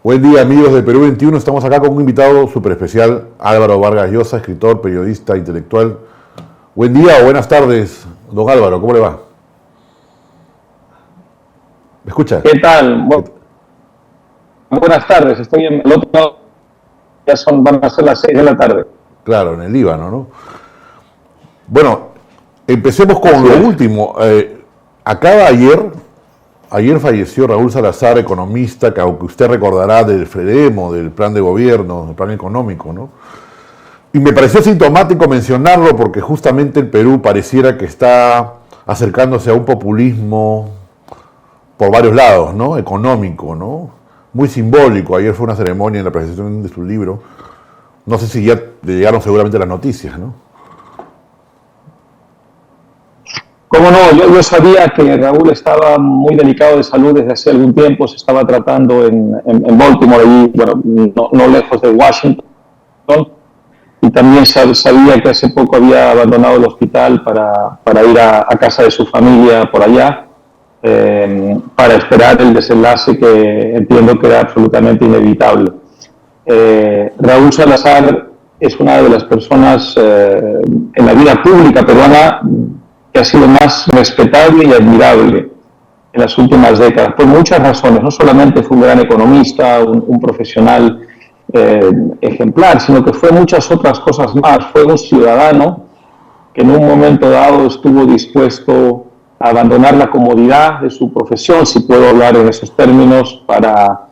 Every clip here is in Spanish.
Buen día, amigos de Perú 21. Estamos acá con un invitado súper especial, Álvaro Vargas Llosa, escritor, periodista, intelectual. Buen día o buenas tardes, don Álvaro, ¿cómo le va? ¿Me escucha? ¿Qué tal? Buenas tardes, estoy en el otro lado, van a ser las 6 de la tarde. Claro, en el Líbano, ¿no? Bueno, empecemos con Así lo es. último. Ayer falleció Raúl Salazar, economista, que aunque usted recordará del FREDEMO, del plan de gobierno, del plan económico, ¿no? Y me pareció sintomático mencionarlo porque justamente el Perú pareciera que está acercándose a un populismo por varios lados, ¿no? Económico, ¿no? Muy simbólico. Ayer fue una ceremonia en la presentación de su libro. No sé si ya le llegaron seguramente las noticias, ¿no? ¿Cómo no? Yo sabía que Raúl estaba muy delicado de salud desde hace algún tiempo, se estaba tratando en Baltimore, allí, bueno, no lejos de Washington, y también sabía que hace poco había abandonado el hospital para ir a casa de su familia por allá, para esperar el desenlace que entiendo que era absolutamente inevitable. Raúl Salazar es una de las personas en la vida pública peruana que ha sido más respetable y admirable en las últimas décadas, por muchas razones. No solamente fue un gran economista, un profesional ejemplar, sino que fue muchas otras cosas más. Fue un ciudadano que en un momento dado estuvo dispuesto a abandonar la comodidad de su profesión, si puedo hablar en esos términos, para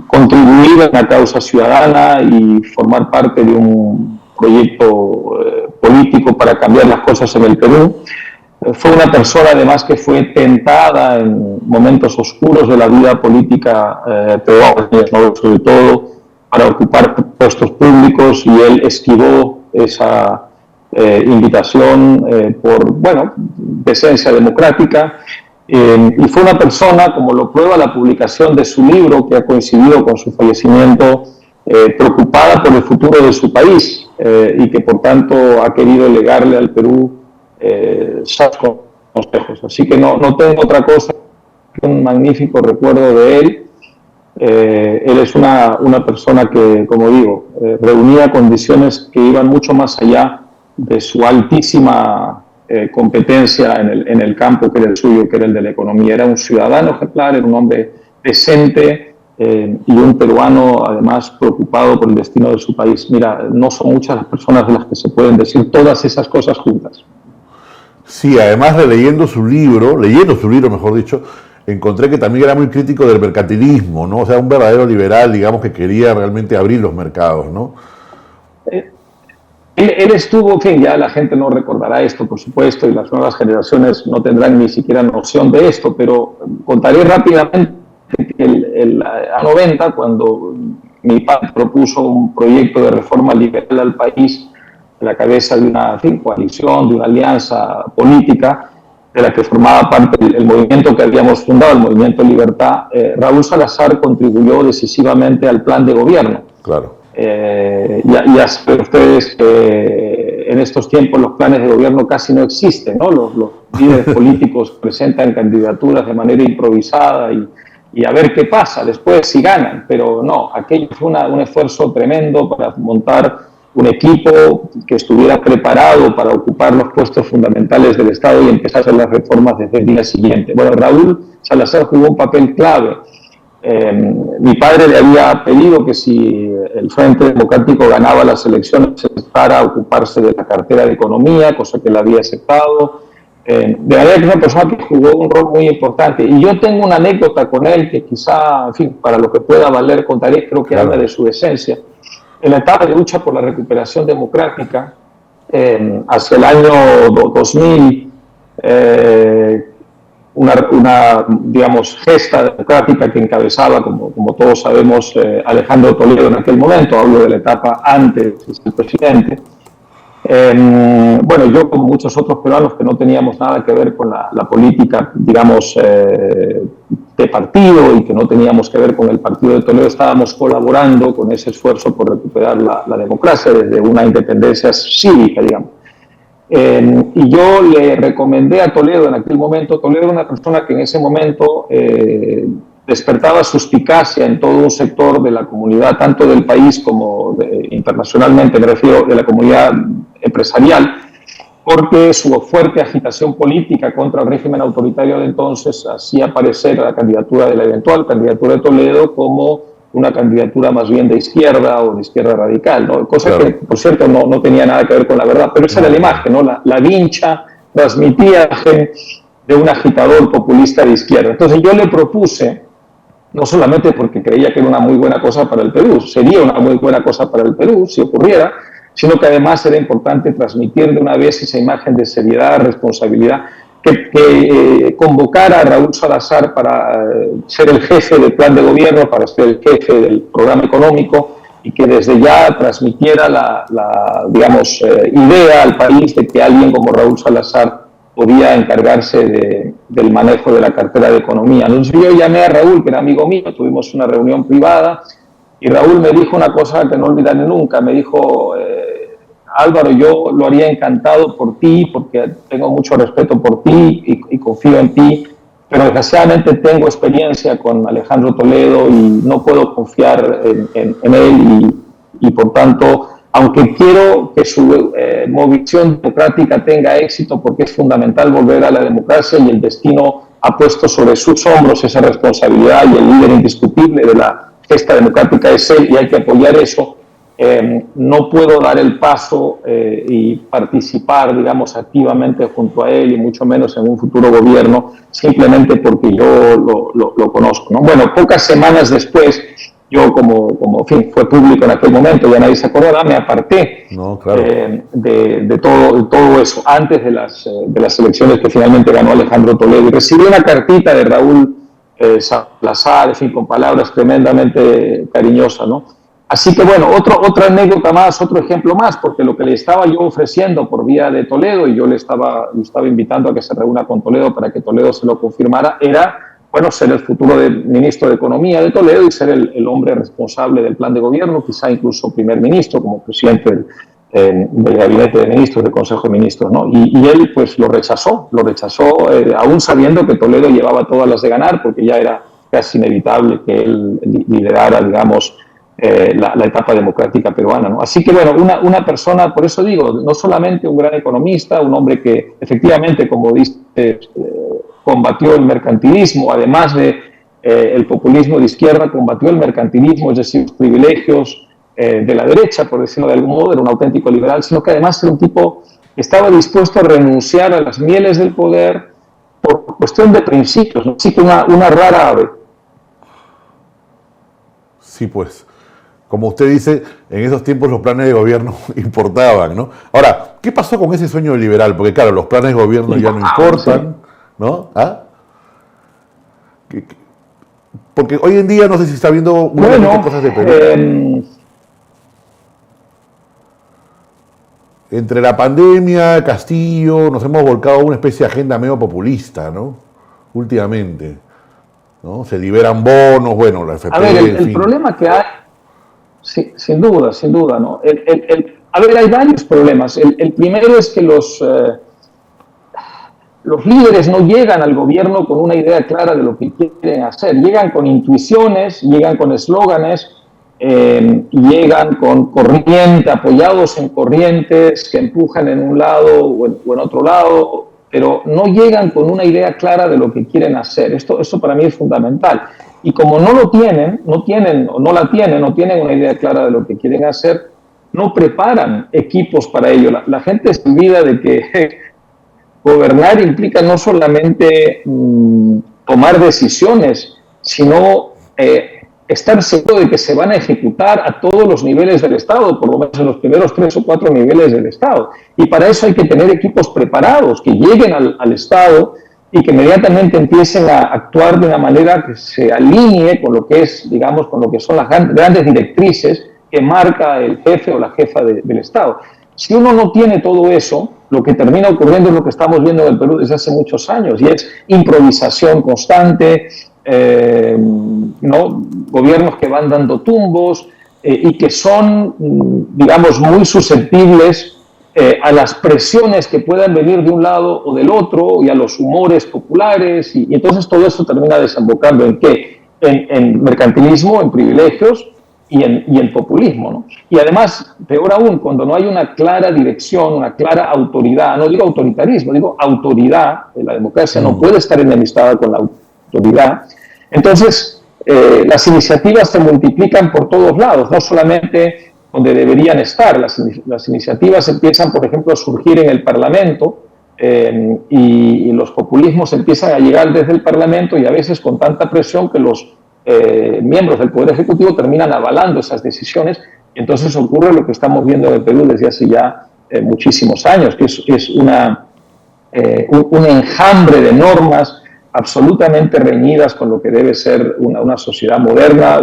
contribuir a una causa ciudadana y formar parte de un proyecto político para cambiar las cosas en el Perú. Fue una persona además que fue tentada en momentos oscuros de la vida política peruana, sobre todo para ocupar puestos públicos, y él esquivó esa invitación por, bueno, decencia democrática. Y fue una persona, como lo prueba la publicación de su libro, que ha coincidido con su fallecimiento, preocupada por el futuro de su país y que por tanto ha querido legarle al Perú sanos consejos. Así que no tengo otra cosa que un magnífico recuerdo de él. Él es una persona que, como digo, reunía condiciones que iban mucho más allá de su altísima competencia en el campo que era el suyo, que era el de la economía. Era un ciudadano ejemplar, era un hombre decente y un peruano además preocupado por el destino de su país. Mira, no son muchas las personas de las que se pueden decir todas esas cosas juntas. Sí, además de leyendo su libro, mejor dicho, encontré que también era muy crítico del mercantilismo, ¿no? O sea, un verdadero liberal, digamos, que quería realmente abrir los mercados, ¿no? Él estuvo, en fin, ya la gente no recordará esto, por supuesto, y las nuevas generaciones no tendrán ni siquiera noción de esto, pero contaré rápidamente que a 90, cuando mi padre propuso un proyecto de reforma liberal al país, a la cabeza de una coalición, de una alianza política, de la que formaba parte el movimiento que habíamos fundado, el Movimiento Libertad, Raúl Salazar contribuyó decisivamente al plan de gobierno. Claro. Ya saben ustedes que en estos tiempos los planes de gobierno casi no existen, ¿no? Los líderes políticos presentan candidaturas de manera improvisada y a ver qué pasa después si ganan, pero no, aquello fue un esfuerzo tremendo para montar un equipo que estuviera preparado para ocupar los puestos fundamentales del Estado y empezar a hacer las reformas desde el día siguiente. Bueno, Raúl Salazar jugó un papel clave. Mi padre le había pedido que si el Frente Democrático ganaba las elecciones se empezara a ocuparse de la cartera de Economía, cosa que él había aceptado. De manera que es una persona que jugó un rol muy importante. Y yo tengo una anécdota con él que quizá, en fin, para lo que pueda valer contaré, creo que habla de su esencia. En la etapa de lucha por la recuperación democrática, hacia el año 2000, digamos, gesta democrática que encabezaba, como todos sabemos, Alejandro Toledo en aquel momento. Hablo de la etapa antes de ser presidente. Bueno, yo como muchos otros peruanos que no teníamos nada que ver con la política, digamos, de partido, y que no teníamos que ver con el partido de Toledo, estábamos colaborando con ese esfuerzo por recuperar la democracia desde una independencia cívica, digamos. Y yo le recomendé a Toledo en aquel momento. Toledo era una persona que en ese momento despertaba suspicacia en todo un sector de la comunidad, tanto del país como internacionalmente, me refiero de la comunidad empresarial, porque su fuerte agitación política contra el régimen autoritario de entonces hacía aparecer a la eventual candidatura de Toledo como una candidatura más bien de izquierda o de izquierda radical, ¿no? Cosa claro. Que, por cierto, no tenía nada que ver con la verdad, pero esa era la imagen, ¿no? La vincha transmitía de un agitador populista de izquierda. Entonces yo le propuse, no solamente porque creía que era una muy buena cosa para el Perú, sería una muy buena cosa para el Perú si ocurriera, sino que además era importante transmitir de una vez esa imagen de seriedad, responsabilidad, que convocara a Raúl Salazar para ser el jefe del plan de gobierno, para ser el jefe del programa económico, y que desde ya transmitiera la idea al país de que alguien como Raúl Salazar podía encargarse del manejo de la cartera de economía. Entonces yo llamé a Raúl, que era amigo mío, tuvimos una reunión privada, y Raúl me dijo una cosa que no olvidaré nunca, me dijo, Álvaro, yo lo haría encantado por ti, porque tengo mucho respeto por ti y confío en ti, pero desgraciadamente tengo experiencia con Alejandro Toledo y no puedo confiar en él y por tanto, aunque quiero que su movilización democrática tenga éxito, porque es fundamental volver a la democracia y el destino ha puesto sobre sus hombros esa responsabilidad y el líder indiscutible de la gesta democrática es él y hay que apoyar eso, no puedo dar el paso y participar, digamos, activamente junto a él y mucho menos en un futuro gobierno simplemente porque yo lo conozco, ¿no? Bueno, pocas semanas después, yo como en fin, fue público en aquel momento, ya nadie se acordará, me aparté de todo eso antes de las elecciones que finalmente ganó Alejandro Toledo y recibí una cartita de Raúl Salazar, en fin, con palabras tremendamente cariñosas, ¿no? Así que bueno, otra anécdota más, otro ejemplo más, porque lo que le estaba yo ofreciendo por vía de Toledo, y yo lo estaba invitando a que se reúna con Toledo para que Toledo se lo confirmara, era, bueno, ser el futuro ministro de Economía de Toledo y ser el hombre responsable del plan de gobierno, quizá incluso primer ministro, como presidente del gabinete de ministros, del Consejo de Ministros, ¿no? Y él pues lo rechazó, aún sabiendo que Toledo llevaba todas las de ganar, porque ya era casi inevitable que él liderara, digamos, la etapa democrática peruana, ¿no? Así que, bueno, una persona, por eso digo, no solamente un gran economista, un hombre que efectivamente, como dice, combatió el mercantilismo, además de el populismo de izquierda, combatió el mercantilismo, es decir, los privilegios de la derecha, por decirlo de algún modo, era un auténtico liberal, sino que además era un tipo que estaba dispuesto a renunciar a las mieles del poder por cuestión de principios, ¿no? Así que una rara ave. Sí, pues. Como usted dice, en esos tiempos los planes de gobierno importaban, ¿no? Ahora, ¿qué pasó con ese sueño liberal? Porque claro, los planes de gobierno ya no importan, ¿no? ¿Ah? Porque hoy en día no sé si está viendo cosas de Perú. Entre la pandemia, Castillo, nos hemos volcado a una especie de agenda medio populista, ¿no? Últimamente, ¿no? Se liberan bonos, bueno, la FP... A ver, el problema que hay... Sí, sin duda, ¿no? A ver, hay varios problemas. El primero es que los líderes no llegan al gobierno con una idea clara de lo que quieren hacer. Llegan con intuiciones, llegan con eslóganes, llegan con apoyados en corrientes que empujan en un lado o en otro lado, pero no llegan con una idea clara de lo que quieren hacer. Esto para mí es fundamental. Y como no tienen una idea clara de lo que quieren hacer, no preparan equipos para ello. La gente se olvida de que gobernar implica no solamente tomar decisiones, sino estar seguro de que se van a ejecutar a todos los niveles del Estado, por lo menos en los primeros 3 o 4 niveles del Estado. Y para eso hay que tener equipos preparados, que lleguen al Estado y que inmediatamente empiecen a actuar de una manera que se alinee con lo que es, digamos, con lo que son las grandes directrices que marca el jefe o la jefa del Estado. Si uno no tiene todo eso, lo que termina ocurriendo es lo que estamos viendo en el Perú desde hace muchos años, y es improvisación constante, ¿no? Gobiernos que van dando tumbos y que son, digamos, muy susceptibles a las presiones que puedan venir de un lado o del otro y a los humores populares y entonces todo eso termina desembocando ¿en qué? en mercantilismo, en privilegios y en populismo, ¿no? Y además, peor aún, cuando no hay una clara dirección, una clara autoridad, no digo autoritarismo, digo autoridad, la democracia no puede estar enemistada con la autoridad, entonces las iniciativas se multiplican por todos lados, no solamente donde deberían estar. Las iniciativas empiezan, por ejemplo, a surgir en el Parlamento, y los populismos empiezan a llegar desde el Parlamento y a veces con tanta presión que los miembros del Poder Ejecutivo terminan avalando esas decisiones, y entonces ocurre lo que estamos viendo en el Perú desde hace ya muchísimos años, que es un enjambre de normas absolutamente reñidas con lo que debe ser una sociedad moderna,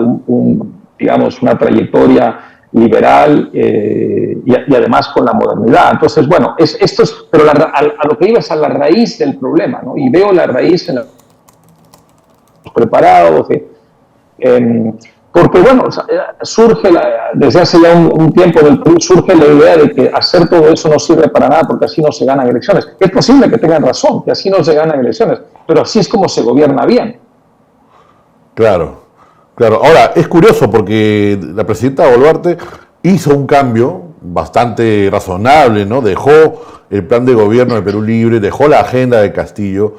digamos, una trayectoria liberal y además con la modernidad. Entonces, bueno, pero a lo que iba es a la raíz del problema, ¿no? Y veo la raíz en los preparados, porque, bueno, surge desde hace ya un tiempo en el Perú, surge la idea de que hacer todo eso no sirve para nada porque así no se ganan elecciones. Es posible que tengan razón, que así no se ganan elecciones, pero así es como se gobierna bien. Claro, claro. Ahora, es curioso porque la presidenta Boluarte hizo un cambio bastante razonable, ¿no? Dejó el plan de gobierno de Perú Libre, dejó la agenda de Castillo,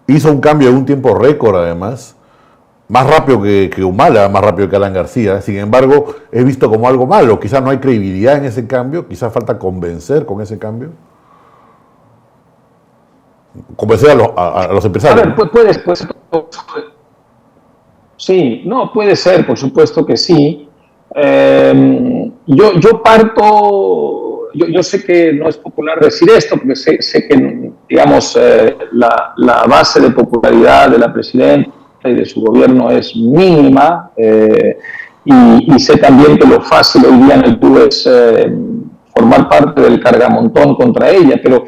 hizo un cambio en un tiempo récord además, más rápido que Humala, más rápido que Alan García. Sin embargo, es visto como algo malo. Quizás no hay credibilidad en ese cambio, quizás falta convencer con ese cambio. Convencer a los empresarios. A ver, pues, sí, no, puede ser, por supuesto que sí. Yo parto, yo sé que no es popular decir esto, porque sé que, digamos, la base de popularidad de la presidenta y de su gobierno es mínima, y sé también que lo fácil hoy día en el Perú es formar parte del cargamontón contra ella, pero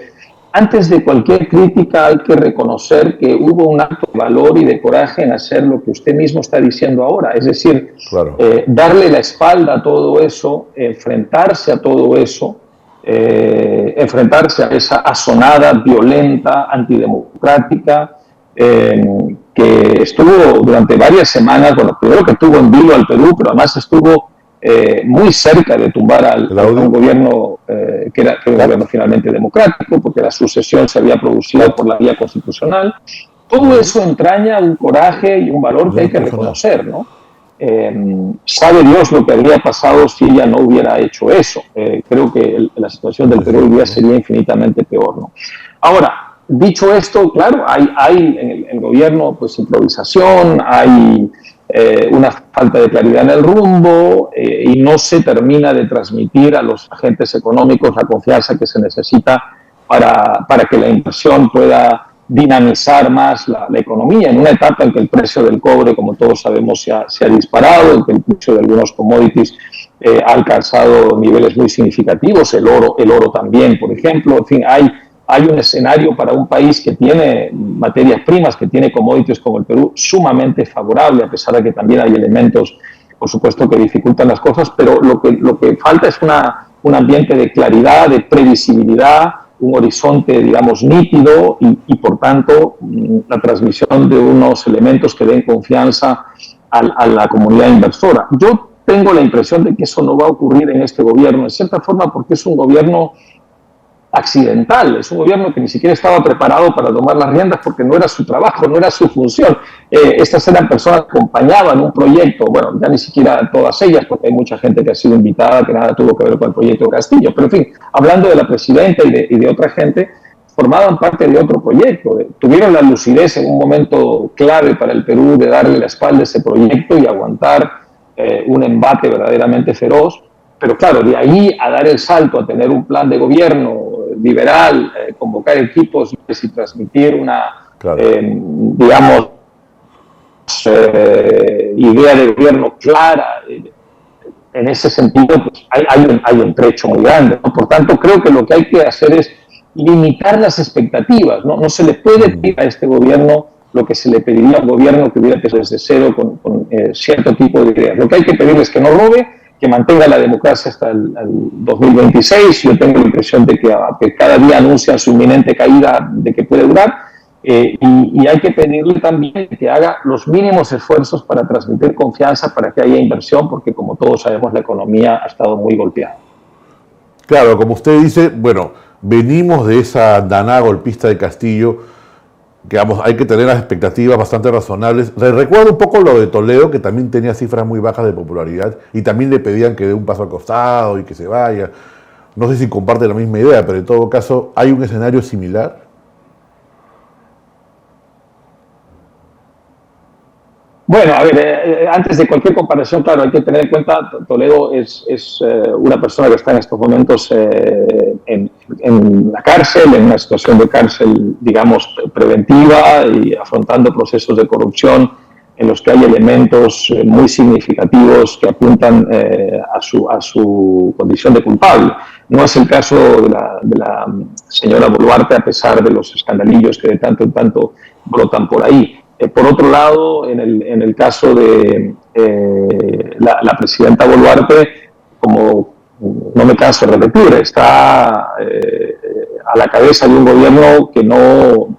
antes de cualquier crítica hay que reconocer que hubo un acto de valor y de coraje en hacer lo que usted mismo está diciendo ahora, es decir, claro, darle la espalda a todo eso, enfrentarse a todo eso, enfrentarse a esa asonada, violenta, antidemocrática, que estuvo durante varias semanas, bueno, primero que tuvo en vilo al Perú, pero además estuvo muy cerca de tumbar a un gobierno que era un gobierno finalmente democrático, porque la sucesión se había producido por la vía constitucional. Todo eso entraña un coraje y un valor que hay que reconocer, ¿no? Sabe Dios lo que habría pasado si ella no hubiera hecho eso. Creo que la situación del Perú hoy día sería infinitamente peor, ¿no? Ahora, dicho esto, claro, hay en el gobierno pues improvisación, hay una falta de claridad en el rumbo, y no se termina de transmitir a los agentes económicos la confianza que se necesita para que la inversión pueda dinamizar más la economía en una etapa en que el precio del cobre, como todos sabemos, se ha disparado, en que el precio de algunos commodities ha alcanzado niveles muy significativos, el oro también, por ejemplo. En fin, hay un escenario para un país que tiene materias primas, que tiene commodities como el Perú, sumamente favorable, a pesar de que también hay elementos, por supuesto, que dificultan las cosas, pero lo que falta es un ambiente de claridad, de previsibilidad, un horizonte, digamos, nítido y por tanto, la transmisión de unos elementos que den confianza a la comunidad inversora. Yo tengo la impresión de que eso no va a ocurrir en este gobierno, en cierta forma porque es un gobierno accidental, es un gobierno que ni siquiera estaba preparado para tomar las riendas porque no era su trabajo, no era su función. Estas eran personas que acompañaban un proyecto, bueno, ya ni siquiera todas ellas, porque hay mucha gente que ha sido invitada que nada tuvo que ver con el proyecto Castillo, pero en fin, hablando de la presidenta y de otra gente, formaban parte de otro proyecto, tuvieron la lucidez en un momento clave para el Perú de darle la espalda a ese proyecto y aguantar un embate verdaderamente feroz. Pero claro, de ahí a dar el salto a tener un plan de gobierno liberal, convocar equipos y transmitir una, claro, digamos, idea de gobierno clara, en ese sentido pues, hay un trecho muy grande, ¿no? Por tanto, creo que lo que hay que hacer es limitar las expectativas, ¿no? No se le puede pedir a este gobierno lo que se le pediría a un gobierno que hubiera empezado desde cero con cierto tipo de ideas. Lo que hay que pedirle es que no robe, que mantenga la democracia hasta el 2026. Yo tengo la impresión de que cada día anuncian su inminente caída, de que puede durar, y hay que pedirle también que haga los mínimos esfuerzos para transmitir confianza, para que haya inversión, porque como todos sabemos la economía ha estado muy golpeada. Claro, como usted dice, bueno, venimos de esa andanada golpista de Castillo, que vamos, hay que tener las expectativas bastante razonables. Recuerdo un poco lo de Toledo, que también tenía cifras muy bajas de popularidad y también le pedían que dé un paso al costado y que se vaya. No sé si comparte la misma idea, pero en todo caso, ¿hay un escenario similar? Bueno, a ver, antes de cualquier comparación, claro, hay que tener en cuenta, Toledo es una persona que está en estos momentos en la cárcel, en una situación de cárcel, digamos, preventiva y afrontando procesos de corrupción en los que hay elementos muy significativos que apuntan a su condición de culpable. No es el caso de la señora Boluarte, a pesar de los escandalillos que de tanto en tanto brotan por ahí. Por otro lado, en el caso de la presidenta Boluarte, como no me canso de repetir, está a la cabeza de un gobierno que no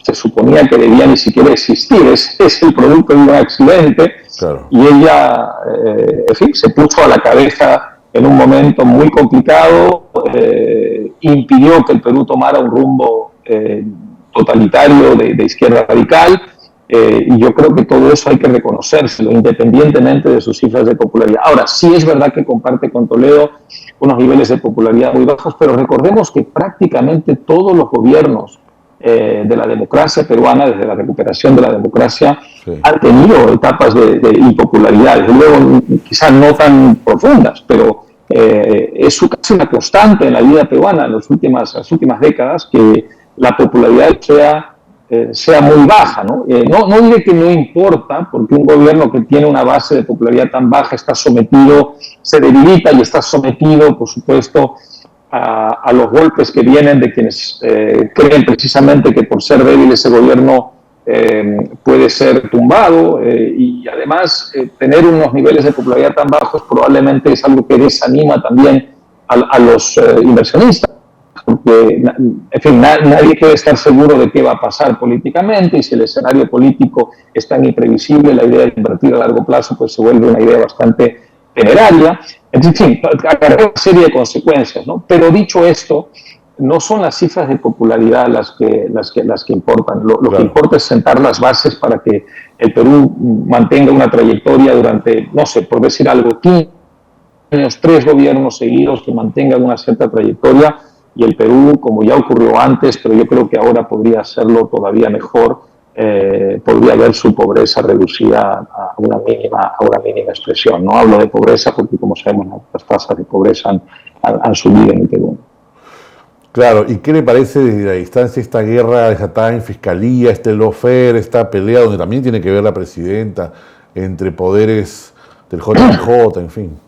se suponía que debía ni siquiera existir. Es el producto de un accidente. Claro. Y ella, en fin, se puso a la cabeza en un momento muy complicado, impidió que el Perú tomara un rumbo totalitario de izquierda radical. Y yo creo que todo eso hay que reconocérselo, independientemente de sus cifras de popularidad. Ahora, sí es verdad que comparte con Toledo unos niveles de popularidad muy bajos, pero recordemos que prácticamente todos los gobiernos de la democracia peruana, desde la recuperación de la democracia, sí, han tenido etapas de impopularidad, desde luego quizás no tan profundas, pero es casi una constante en la vida peruana en las últimas décadas que la popularidad sea muy baja, ¿no? No diré que no importa, porque un gobierno que tiene una base de popularidad tan baja está sometido, se debilita y está sometido, por supuesto, a los golpes que vienen de quienes creen precisamente que por ser débil ese gobierno puede ser tumbado, y además tener unos niveles de popularidad tan bajos probablemente es algo que desanima también a los inversionistas. Porque, en fin, nadie quiere estar seguro de qué va a pasar políticamente, y si el escenario político es tan imprevisible, la idea de invertir a largo plazo pues se vuelve una idea bastante temeraria. En fin, acarrea una serie de consecuencias, ¿no? Pero dicho esto, no son las cifras de popularidad las que importan. Lo claro, que importa es sentar las bases para que el Perú mantenga una trayectoria durante, no sé, por decir algo, 15 años, 3 gobiernos seguidos que mantengan una cierta trayectoria. Y el Perú, como ya ocurrió antes, pero yo creo que ahora podría hacerlo todavía mejor, podría ver su pobreza reducida a una mínima expresión. No hablo de pobreza porque, como sabemos, las tasas de pobreza han subido en el Perú. Claro, ¿y qué le parece desde la distancia esta guerra desatada en fiscalía, este lawfare, esta pelea donde también tiene que ver la presidenta entre poderes del JJ, en fin?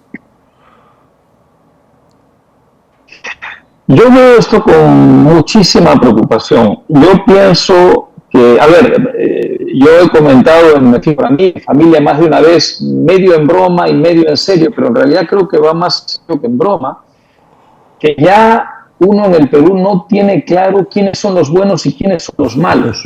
Yo veo esto con muchísima preocupación. Yo pienso que, a ver, yo he comentado en mi familia más de una vez, medio en broma y medio en serio, pero en realidad creo que va más serio que en broma, que ya uno en el Perú no tiene claro quiénes son los buenos y quiénes son los malos.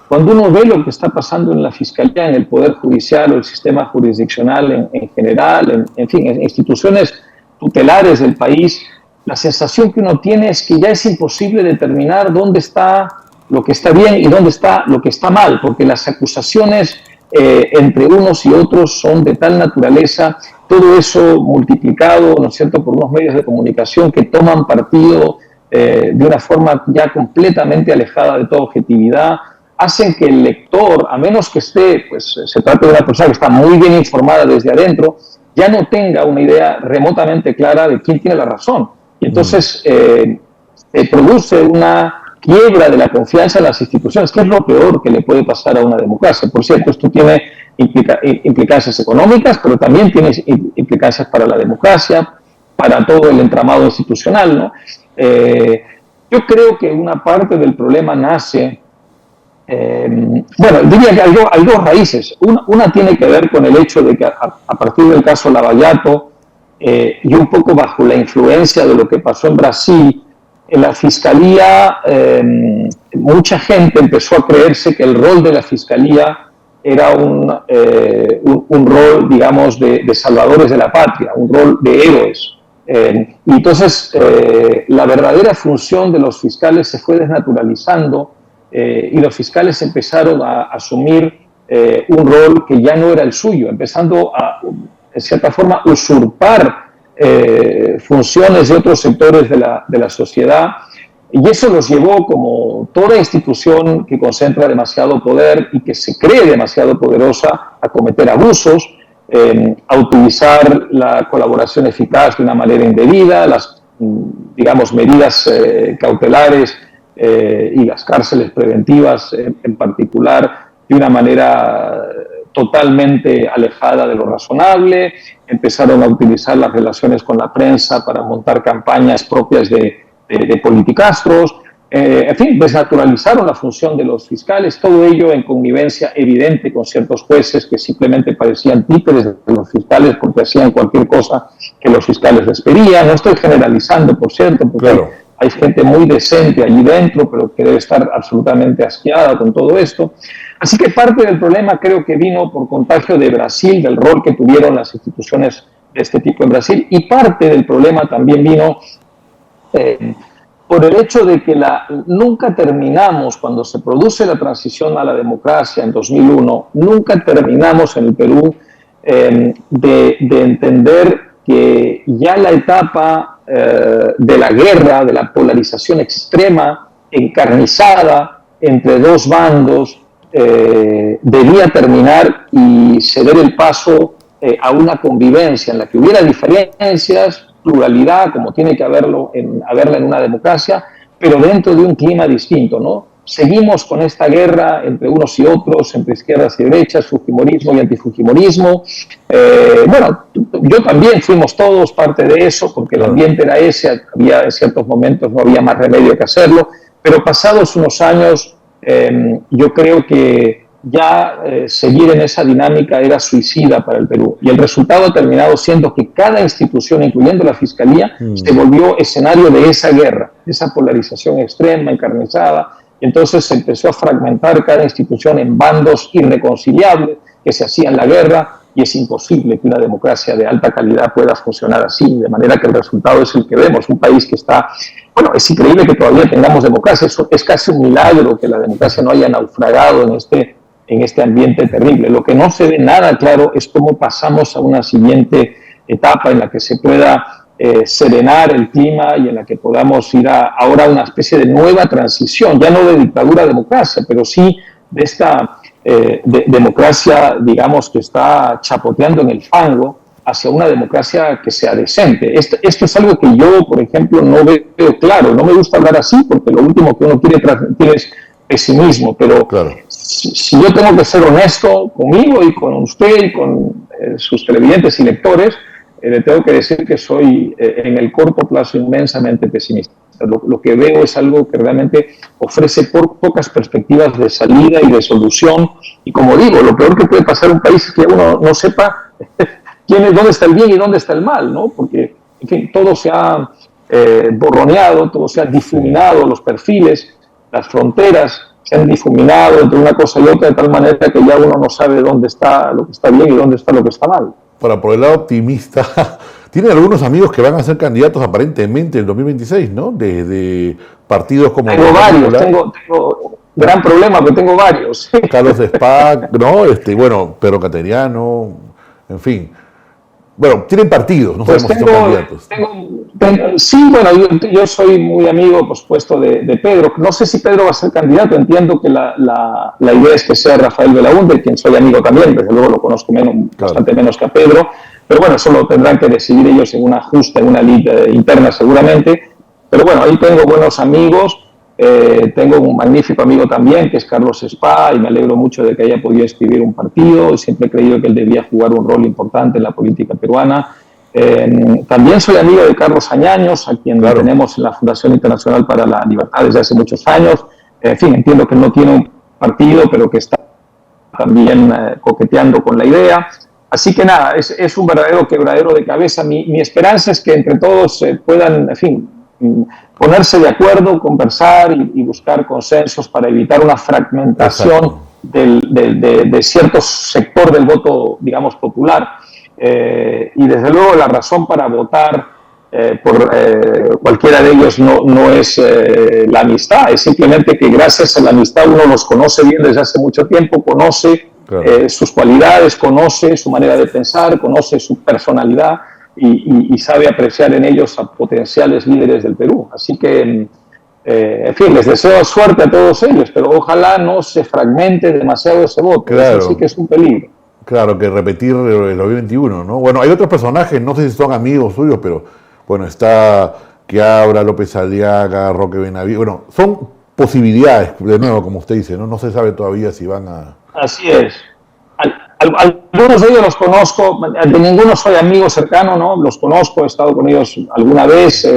Cuando uno ve lo que está pasando en la Fiscalía, en el Poder Judicial o el sistema jurisdiccional en general, en fin, en instituciones tutelares del país, la sensación que uno tiene es que ya es imposible determinar dónde está lo que está bien y dónde está lo que está mal, porque las acusaciones entre unos y otros son de tal naturaleza, todo eso multiplicado, ¿no es cierto?, por unos medios de comunicación que toman partido de una forma ya completamente alejada de toda objetividad, hacen que el lector, a menos que esté, pues se trate de una persona que está muy bien informada desde adentro, ya no tenga una idea remotamente clara de quién tiene la razón. Y entonces se produce una quiebra de la confianza en las instituciones, que es lo peor que le puede pasar a una democracia. Por cierto, esto tiene implicancias económicas, pero también tiene implicancias para la democracia, para todo el entramado institucional, ¿no? Yo creo que una parte del problema nace, bueno, diría que hay dos raíces. Una tiene que ver con el hecho de que a partir del caso Lavallato, y un poco bajo la influencia de lo que pasó en Brasil, la Fiscalía mucha gente empezó a creerse que el rol de la Fiscalía era un rol, digamos, de salvadores de la patria, un rol de héroes. Y entonces la verdadera función de los fiscales se fue desnaturalizando y los fiscales empezaron a asumir un rol que ya no era el suyo, empezando a, en cierta forma, usurpar funciones de otros sectores de la sociedad, y eso los llevó, como toda institución que concentra demasiado poder y que se cree demasiado poderosa, a cometer abusos, a utilizar la colaboración eficaz de una manera indebida, las, digamos, medidas cautelares y las cárceles preventivas en particular, de una manera totalmente alejada de lo razonable. Empezaron a utilizar las relaciones con la prensa para montar campañas propias de politicastros. En fin, desnaturalizaron la función de los fiscales, todo ello en connivencia evidente con ciertos jueces que simplemente parecían títeres de los fiscales porque hacían cualquier cosa que los fiscales les pedían. No estoy generalizando, por cierto, porque claro, hay gente muy decente allí dentro, pero que debe estar absolutamente asqueada con todo esto. Así que parte del problema creo que vino por contagio de Brasil, del rol que tuvieron las instituciones de este tipo en Brasil, y parte del problema también vino por el hecho de que nunca terminamos, cuando se produce la transición a la democracia en 2001, nunca terminamos en el Perú de entender que ya la etapa de la guerra, de la polarización extrema, encarnizada entre dos bandos, debía terminar y ceder el paso a una convivencia en la que hubiera diferencias, pluralidad, como tiene que haberla en una democracia, pero dentro de un clima distinto, ¿no? Seguimos con esta guerra entre unos y otros, entre izquierdas y derechas, fujimorismo y antifujimorismo. Bueno, yo también fuimos todos parte de eso, porque el ambiente era ese, había en ciertos momentos no había más remedio que hacerlo, pero pasados unos años, yo creo que ya seguir en esa dinámica era suicida para el Perú. Y el resultado ha terminado siendo que cada institución, incluyendo la Fiscalía, se volvió escenario de esa guerra, de esa polarización extrema, encarnizada. Y entonces se empezó a fragmentar cada institución en bandos irreconciliables que se hacían la guerra, y es imposible que una democracia de alta calidad pueda funcionar así, de manera que el resultado es el que vemos, un país que está... Bueno, es increíble que todavía tengamos democracia, es casi un milagro que la democracia no haya naufragado en este ambiente terrible. Lo que no se ve nada claro es cómo pasamos a una siguiente etapa en la que se pueda serenar el clima y en la que podamos ir ahora a una especie de nueva transición, ya no de dictadura a democracia, pero sí de esta democracia, digamos, que está chapoteando en el fango, hacia una democracia que sea decente. Esto es algo que yo, por ejemplo, no veo claro. No me gusta hablar así porque lo último que uno quiere transmitir es pesimismo, pero claro, si yo tengo que ser honesto conmigo y con usted y con sus televidentes y lectores, le tengo que decir que soy en el corto plazo inmensamente pesimista. Lo que veo es algo que realmente ofrece pocas perspectivas de salida y de solución, y como digo, lo peor que puede pasar a un país es que uno no sepa dónde está el bien y dónde está el mal, ¿no? Porque, en fin, todo se ha borroneado, todo se ha difuminado, los perfiles, las fronteras se han difuminado entre una cosa y otra de tal manera que ya uno no sabe dónde está lo que está bien y dónde está lo que está mal. Para por el lado optimista, tiene algunos amigos que van a ser candidatos aparentemente en el 2026, ¿no? De partidos como... Tengo varios, tengo gran problema, pero tengo varios. Carlos Spack, ¿no? Bueno, Pedro Cateriano, en fin. Bueno, tienen partidos, no sabemos si son candidatos. Sí, bueno, yo soy muy amigo, por supuesto, de Pedro. No sé si Pedro va a ser candidato, entiendo que la idea es que sea Rafael Belaúnde, quien soy amigo también, desde luego lo conozco bastante menos que a Pedro, pero bueno, eso lo tendrán que decidir ellos en un ajuste, en una lid interna seguramente. Pero bueno, ahí tengo buenos amigos. Tengo un magnífico amigo también, que es Carlos Spa, y me alegro mucho de que haya podido escribir un partido. Siempre he creído que él debía jugar un rol importante en la política peruana. También soy amigo de Carlos Añaños, a quien tenemos en la Fundación Internacional para la Libertad desde hace muchos años. En fin, entiendo que no tiene un partido, pero que está también coqueteando con la idea. Así que nada, es un verdadero quebradero de cabeza. Mi esperanza es que entre todos puedan, en fin, ponerse de acuerdo, conversar y buscar consensos para evitar una fragmentación de cierto sector del voto, digamos, popular. Y desde luego la razón para votar por cualquiera de ellos no es la amistad, es simplemente que gracias a la amistad uno los conoce bien desde hace mucho tiempo, conoce sus cualidades, conoce su manera de pensar, conoce su personalidad y sabe apreciar en ellos a potenciales líderes del Perú. Así que, en fin, les deseo suerte a todos ellos, pero ojalá no se fragmente demasiado ese voto. Claro. Eso sí que es un peligro. Claro, que repetir el 2021, ¿no? Bueno, hay otros personajes, no sé si son amigos suyos, pero bueno, está Quiabra, López Aliaga, Roque Benavides. Bueno, son posibilidades, de nuevo, como usted dice, ¿no? No se sabe todavía si van a... Así es. Algunos de ellos los conozco, de ninguno soy amigo cercano, ¿no? Los conozco, he estado con ellos alguna vez,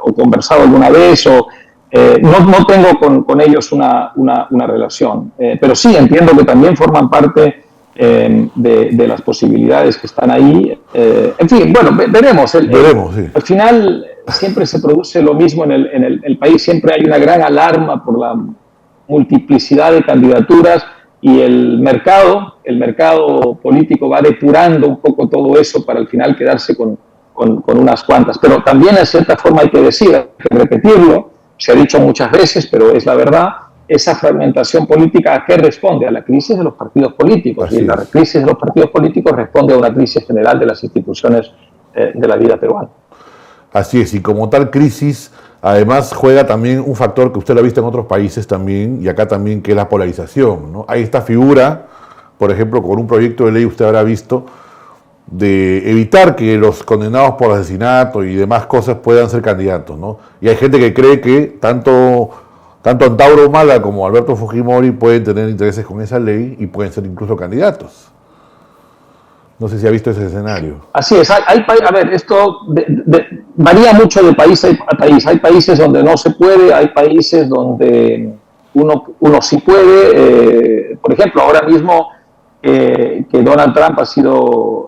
o conversado alguna vez, no tengo con ellos una relación. Pero sí, entiendo que también forman parte de las posibilidades que están ahí. En fin, bueno, veremos. Veremos, sí. Al final siempre se produce lo mismo en el país, siempre hay una gran alarma por la multiplicidad de candidaturas y el mercado político va depurando un poco todo eso para al final quedarse con unas cuantas. Pero también en cierta forma hay que decir, hay que repetirlo, se ha dicho muchas veces, pero es la verdad, esa fragmentación política, ¿a qué responde? A la crisis de los partidos políticos. Así y la crisis de los partidos políticos responde a una crisis general de las instituciones de la vida peruana. Así es, y como tal crisis, además juega también un factor que usted lo ha visto en otros países también, y acá también, que es la polarización, ¿no? Hay esta figura, por ejemplo, con un proyecto de ley usted habrá visto, de evitar que los condenados por asesinato y demás cosas puedan ser candidatos, ¿no? Y hay gente que cree que tanto Antauro Humala como Alberto Fujimori pueden tener intereses con esa ley y pueden ser incluso candidatos. No sé si ha visto ese escenario. Así es. A ver, esto varía mucho de país a país. Hay países donde no se puede, hay países donde uno sí puede. Por ejemplo, ahora mismo que Donald Trump ha sido,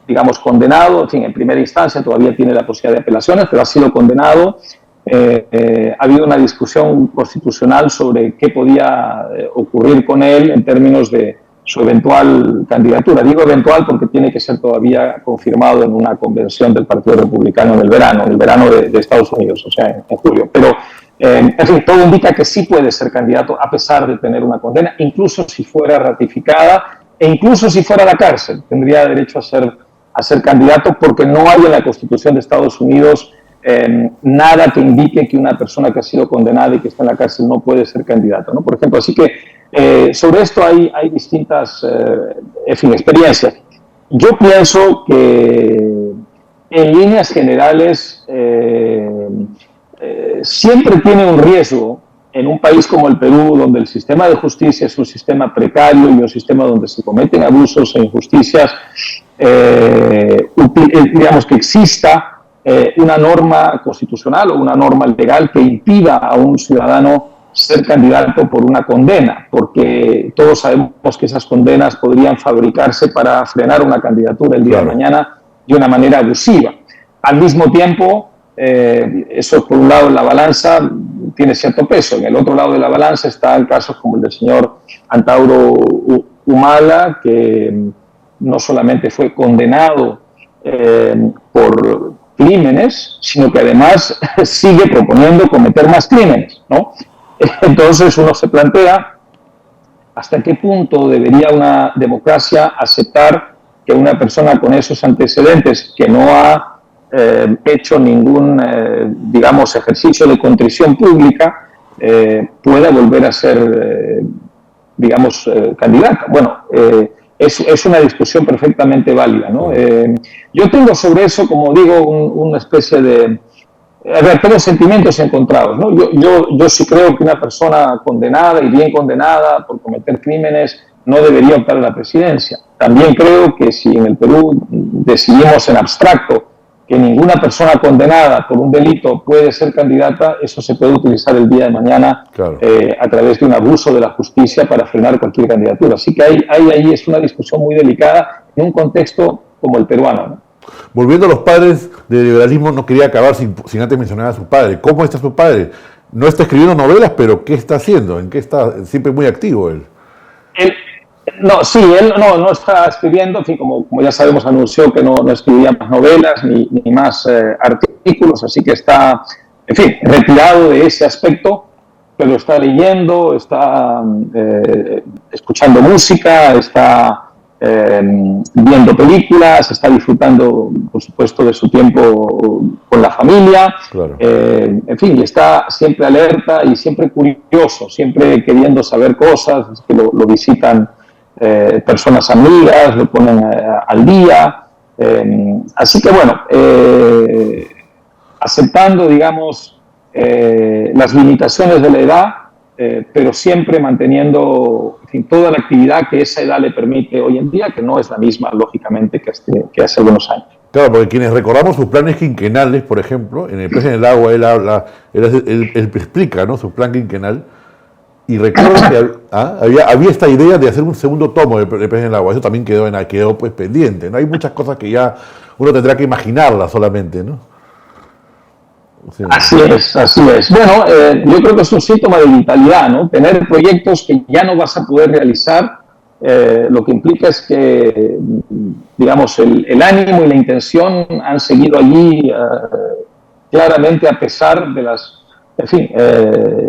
digamos, condenado, en fin, en primera instancia todavía tiene la posibilidad de apelaciones, pero ha sido condenado. Ha habido una discusión constitucional sobre qué podía ocurrir con él en términos de su eventual candidatura. Digo eventual porque tiene que ser todavía confirmado en una convención del Partido Republicano en el verano de Estados Unidos, o sea, en julio. Pero, en fin, todo indica que sí puede ser candidato a pesar de tener una condena, incluso si fuera ratificada e incluso si fuera a la cárcel. Tendría derecho a ser candidato porque no hay en la Constitución de Estados Unidos nada que indique que una persona que ha sido condenada y que está en la cárcel no puede ser candidato, ¿no? Por ejemplo, así que sobre esto hay distintas experiencias. Yo pienso que en líneas generales siempre tiene un riesgo en un país como el Perú, donde el sistema de justicia es un sistema precario y un sistema donde se cometen abusos e injusticias, digamos que exista una norma constitucional o una norma legal que impida a un ciudadano ser candidato por una condena, porque todos sabemos que esas condenas podrían fabricarse para frenar una candidatura el día de mañana de una manera abusiva. Al mismo tiempo, eso por un lado en la balanza tiene cierto peso, en el otro lado de la balanza están casos como el del señor Antauro Humala, que no solamente fue condenado por crímenes, sino que además sigue proponiendo cometer más crímenes, ¿no? Entonces uno se plantea hasta qué punto debería una democracia aceptar que una persona con esos antecedentes, que no ha hecho ningún, digamos, ejercicio de contrición pública, pueda volver a ser, digamos, candidata. Bueno, es una discusión perfectamente válida, ¿no? Yo tengo sobre eso, como digo, una especie de... A ver, tengo sentimientos encontrados, ¿no? Yo sí creo que una persona condenada y bien condenada por cometer crímenes no debería optar a la presidencia. También creo que si en el Perú decidimos en abstracto que ninguna persona condenada por un delito puede ser candidata, eso se puede utilizar el día de mañana a través de un abuso de la justicia para frenar cualquier candidatura. Así que ahí es una discusión muy delicada en un contexto como el peruano, ¿no? Volviendo a los padres del liberalismo, no quería acabar sin antes mencionar a su padre. ¿Cómo está su padre? No está escribiendo novelas, pero ¿qué está haciendo? ¿En qué está? Siempre muy activo él. Él, no, sí, él no está escribiendo, en fin, como ya sabemos, anunció que no escribía más novelas ni más artículos, así que está, en fin, retirado de ese aspecto, pero está leyendo, está escuchando música, está viendo películas, está disfrutando, por supuesto, de su tiempo con la familia. Claro. En fin, está siempre alerta y siempre curioso, siempre queriendo saber cosas, que lo visitan personas amigas, lo ponen al día. Así que bueno, aceptando, digamos, las limitaciones de la edad, pero siempre manteniendo, en fin, toda la actividad que esa edad le permite hoy en día, que no es la misma, lógicamente, que hace algunos años. Claro, porque quienes recordamos sus planes quinquenales, por ejemplo, en El pez en el agua él explica, ¿no?, su plan quinquenal, y recuerdo que había esta idea de hacer un segundo tomo de pez en el agua. Eso también quedó pues pendiente, ¿no? Hay muchas cosas que ya uno tendrá que imaginarlas solamente, ¿no? Sí. Así es. Bueno, yo creo que es un síntoma de vitalidad, ¿no? Tener proyectos que ya no vas a poder realizar, lo que implica es que, digamos, el ánimo y la intención han seguido allí claramente a pesar de las, en fin,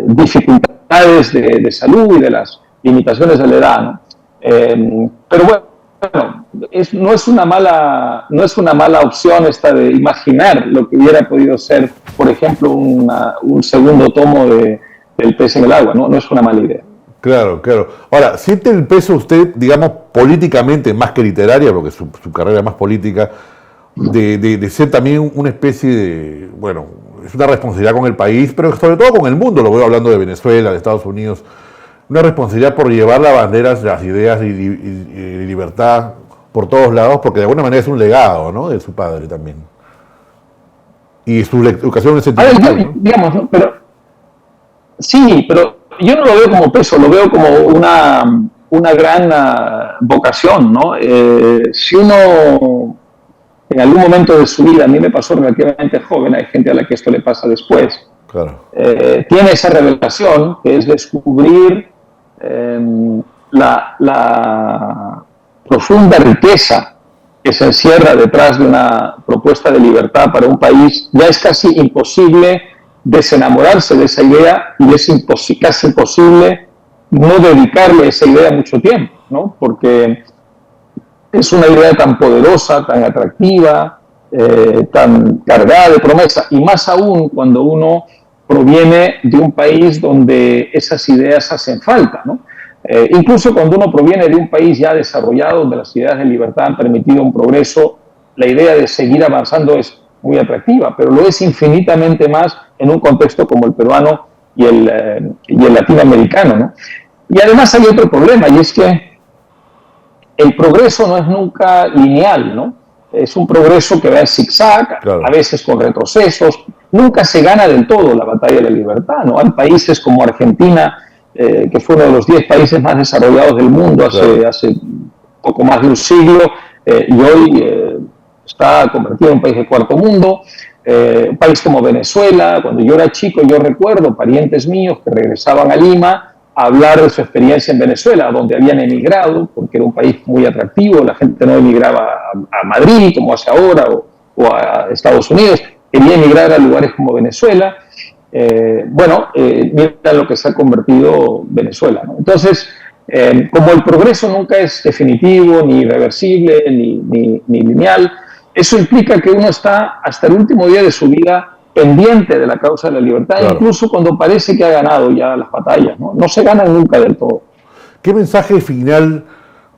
dificultades de salud y de las limitaciones de la edad, ¿no? Pero bueno, no es una mala opción esta de imaginar lo que hubiera podido ser, por ejemplo, un segundo tomo del pez en el agua, ¿no? No es una mala idea. Claro. Ahora, ¿siente el peso usted, digamos, políticamente, más que literaria, porque su carrera es más política, de ser también una especie de, bueno, es una responsabilidad con el país, pero sobre todo con el mundo, lo voy hablando de Venezuela, de Estados Unidos, una responsabilidad por llevar las banderas, las ideas y libertad por todos lados, porque de alguna manera es un legado, ¿no?, de su padre también. Y su educación sentimental, ¿no? Digamos, ¿no? Pero yo no lo veo como peso, lo veo como una gran vocación, ¿no? Si uno en algún momento de su vida, a mí me pasó relativamente joven, hay gente a la que esto le pasa después, claro, tiene esa revelación que es descubrir la profunda riqueza que se encierra detrás de una propuesta de libertad para un país, ya es casi imposible desenamorarse de esa idea y es casi imposible no dedicarle a esa idea mucho tiempo, ¿no? Porque es una idea tan poderosa, tan atractiva, tan cargada de promesa, y más aún cuando uno proviene de un país donde esas ideas hacen falta, ¿no? Incluso cuando uno proviene de un país ya desarrollado, donde las ideas de libertad han permitido un progreso, la idea de seguir avanzando es muy atractiva, pero lo es infinitamente más en un contexto como el peruano y el latinoamericano, ¿no? Y además hay otro problema, y es que el progreso no es nunca lineal, ¿no? Es un progreso que va en zigzag, claro, a veces con retrocesos. Nunca se gana del todo la batalla de la libertad, ¿no? Hay países como Argentina, que fue uno de los 10 países más desarrollados del mundo hace poco más de un siglo, y hoy está convertido en un país de cuarto mundo. Un país como Venezuela, cuando yo era chico, yo recuerdo parientes míos que regresaban a Lima a hablar de su experiencia en Venezuela, donde habían emigrado, porque era un país muy atractivo, la gente no emigraba a Madrid, como hace ahora, o a Estados Unidos, quería emigrar a lugares como Venezuela. Mira lo que se ha convertido Venezuela, ¿no? Entonces, como el progreso nunca es definitivo, ni irreversible, ni lineal, eso implica que uno está hasta el último día de su vida pendiente de la causa de la libertad, claro, incluso cuando parece que ha ganado ya las batallas, ¿no? No se ganan nunca del todo. ¿Qué mensaje final,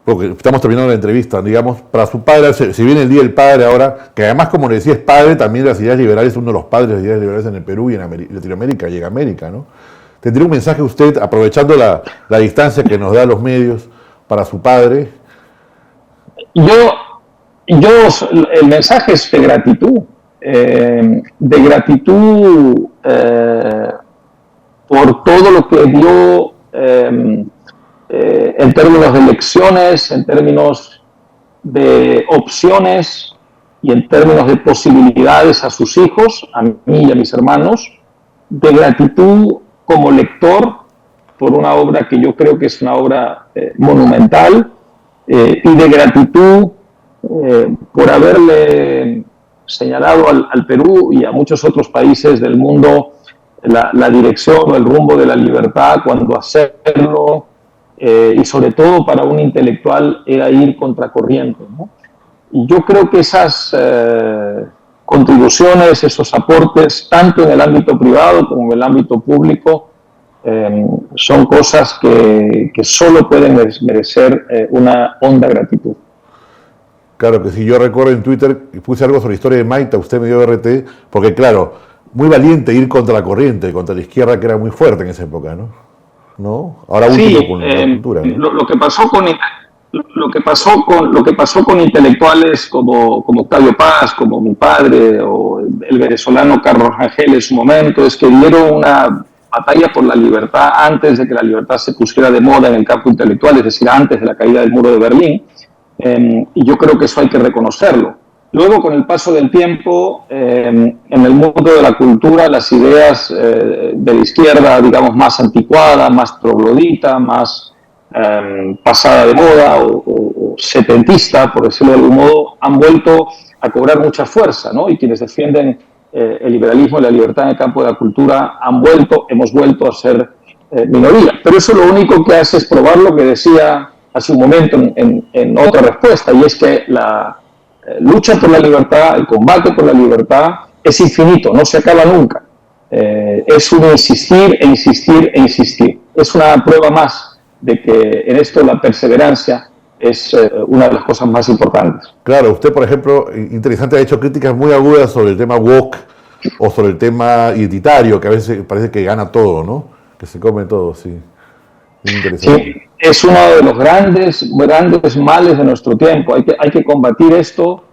porque estamos terminando la entrevista, digamos, para su padre, si viene el Día del Padre ahora, que además, como le decía, es padre también de las ideas liberales, uno de los padres de las ideas liberales en el Perú y en Latinoamérica y en América, ¿no? ¿Tendría un mensaje usted, aprovechando la distancia que nos da los medios, para su padre? El mensaje es de gratitud. Por todo lo que dio en términos de lecciones, en términos de opciones y en términos de posibilidades a sus hijos, a mí y a mis hermanos, de gratitud como lector por una obra que yo creo que es una obra monumental, y de gratitud por haberle señalado al Perú y a muchos otros países del mundo la dirección o el rumbo de la libertad, cuando hacerlo, y sobre todo para un intelectual, era ir contracorriente, ¿no? Y yo creo que esas contribuciones, esos aportes, tanto en el ámbito privado como en el ámbito público, son cosas que solo pueden merecer una honda gratitud. Claro que sí, yo recuerdo en Twitter, puse algo sobre la historia de Maita, usted me dio RT, porque claro, muy valiente ir contra la corriente, contra la izquierda que era muy fuerte en esa época, ¿no? Ahora último Sí, con la cultura, ¿no? lo que pasó con intelectuales como Octavio Paz, como mi padre, o el venezolano Carlos Rangel en su momento, es que dieron una batalla por la libertad antes de que la libertad se pusiera de moda en el campo intelectual, es decir, antes de la caída del muro de Berlín, y yo creo que eso hay que reconocerlo. Luego, con el paso del tiempo, en el mundo de la cultura, las ideas de la izquierda, digamos, más anticuada, más troglodita, más pasada de moda o setentista, por decirlo de algún modo, han vuelto a cobrar mucha fuerza, ¿no? Y quienes defienden el liberalismo y la libertad en el campo de la cultura hemos vuelto a ser minoría. Pero eso lo único que hace es probar lo que decía hace un momento en otra respuesta, y es que la lucha por la libertad, el combate por la libertad es infinito, no se acaba nunca. Es un insistir e insistir e insistir. Es una prueba más de que en esto la perseverancia es una de las cosas más importantes. Claro, usted, por ejemplo, interesante, ha hecho críticas muy agudas sobre el tema woke o sobre el tema identitario, que a veces parece que gana todo, ¿no? Que se come todo, sí. Sí, es uno de los grandes males de nuestro tiempo. Hay que combatir esto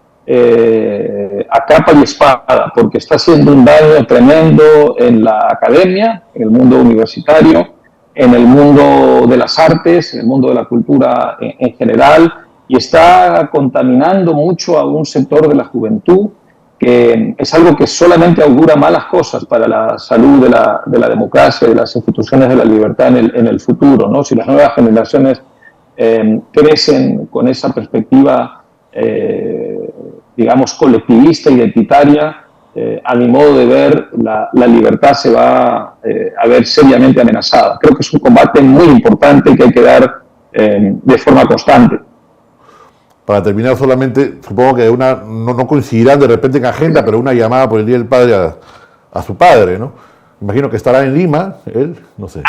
a capa y espada, porque está haciendo un daño tremendo en la academia, en el mundo universitario, en el mundo de las artes, en el mundo de la cultura en general, y está contaminando mucho a un sector de la juventud, que es algo que solamente augura malas cosas para la salud de la democracia y de las instituciones de la libertad en el futuro, ¿no? Si las nuevas generaciones crecen con esa perspectiva, digamos, colectivista, identitaria, a mi modo de ver, la libertad se va a ver seriamente amenazada. Creo que es un combate muy importante que hay que dar de forma constante. Para terminar solamente, supongo que no coincidirán de repente en agenda, pero una llamada por el Día del Padre a su padre, ¿no? Imagino que estará en Lima, él, no sé.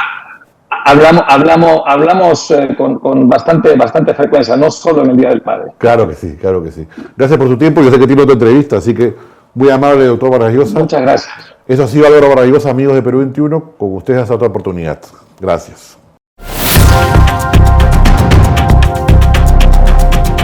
Hablamos con bastante frecuencia, no solo en el Día del Padre. Claro que sí, claro que sí. Gracias por su tiempo, yo sé que tiene otra entrevista, así que muy amable, doctor Vargas Llosa. Muchas gracias. Eso ha sido Álvaro Vargas Llosa, amigos de Perú 21, con ustedes hasta otra oportunidad. Gracias.